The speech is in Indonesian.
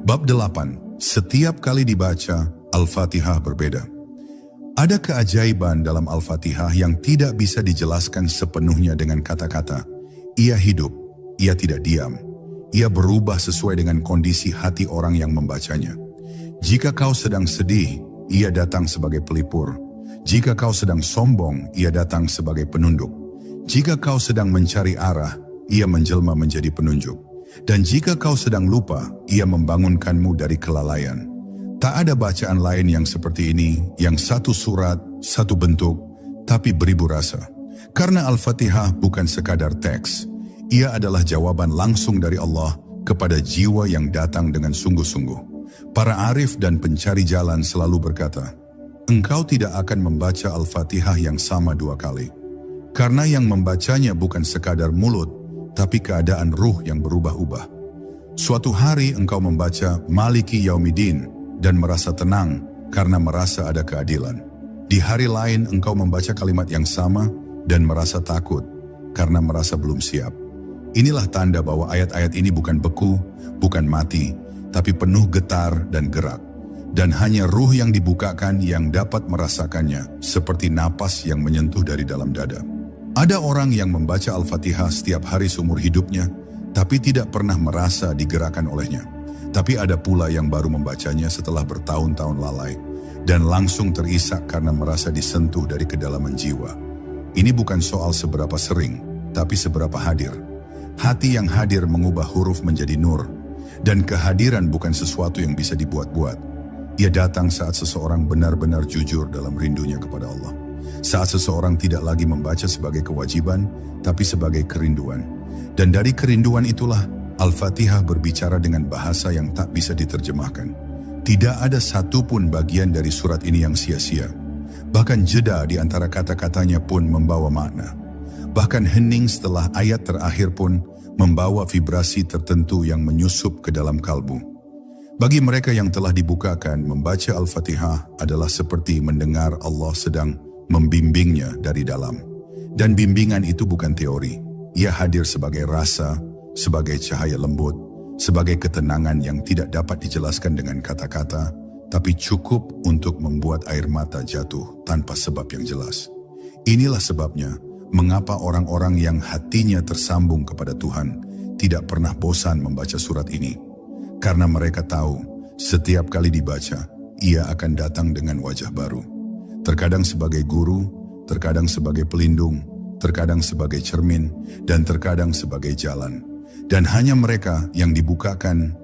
Bab 8. Setiap kali dibaca, Al-Fatihah berbeda. Ada keajaiban dalam Al-Fatihah yang tidak bisa dijelaskan sepenuhnya dengan kata-kata. Ia hidup, ia tidak diam. Ia berubah sesuai dengan kondisi hati orang yang membacanya. Jika kau sedang sedih, ia datang sebagai pelipur. Jika kau sedang sombong, ia datang sebagai penunduk. Jika kau sedang mencari arah, ia menjelma menjadi penunjuk. Dan jika kau sedang lupa, ia membangunkanmu dari kelalaian. Tak ada bacaan lain yang seperti ini, yang satu surat, satu bentuk, tapi beribu rasa. Karena Al-Fatihah bukan sekadar teks. Ia adalah jawaban langsung dari Allah kepada jiwa yang datang dengan sungguh-sungguh. Para arif dan pencari jalan selalu berkata, engkau tidak akan membaca Al-Fatihah yang sama dua kali. Karena yang membacanya bukan sekadar mulut, tapi keadaan ruh yang berubah-ubah. Suatu hari engkau membaca Maliki Yaumiddin dan merasa tenang karena merasa ada keadilan. Di hari lain engkau membaca kalimat yang sama dan merasa takut karena merasa belum siap. Inilah tanda bahwa ayat-ayat ini bukan beku, bukan mati, tapi penuh getar dan gerak. Dan hanya ruh yang dibukakan yang dapat merasakannya, seperti napas yang menyentuh dari dalam dada. Ada orang yang membaca Al-Fatihah setiap hari seumur hidupnya, tapi tidak pernah merasa digerakkan olehnya. Tapi ada pula yang baru membacanya setelah bertahun-tahun lalai, dan langsung terisak karena merasa disentuh dari kedalaman jiwa. Ini bukan soal seberapa sering, tapi seberapa hadir. Hati yang hadir mengubah huruf menjadi nur, dan kehadiran bukan sesuatu yang bisa dibuat-buat. Ia datang saat seseorang benar-benar jujur dalam rindunya kepada Allah. Saat seseorang tidak lagi membaca sebagai kewajiban, tapi sebagai kerinduan. Dan dari kerinduan itulah, Al-Fatihah berbicara dengan bahasa yang tak bisa diterjemahkan. Tidak ada satupun bagian dari surat ini yang sia-sia. Bahkan jeda di antara kata-katanya pun membawa makna. Bahkan hening setelah ayat terakhir pun membawa vibrasi tertentu yang menyusup ke dalam kalbu. Bagi mereka yang telah dibukakan, membaca Al-Fatihah adalah seperti mendengar Allah sedang membimbingnya dari dalam. Dan bimbingan itu bukan teori. Ia hadir sebagai rasa, sebagai cahaya lembut, sebagai ketenangan yang tidak dapat dijelaskan dengan kata-kata, tapi cukup untuk membuat air mata jatuh tanpa sebab yang jelas. Inilah sebabnya, mengapa orang-orang yang hatinya tersambung kepada Tuhan tidak pernah bosan membaca surat ini. Karena mereka tahu, setiap kali dibaca, ia akan datang dengan wajah baru. Terkadang sebagai guru, terkadang sebagai pelindung, terkadang sebagai cermin, dan terkadang sebagai jalan. Dan hanya mereka yang dibukakan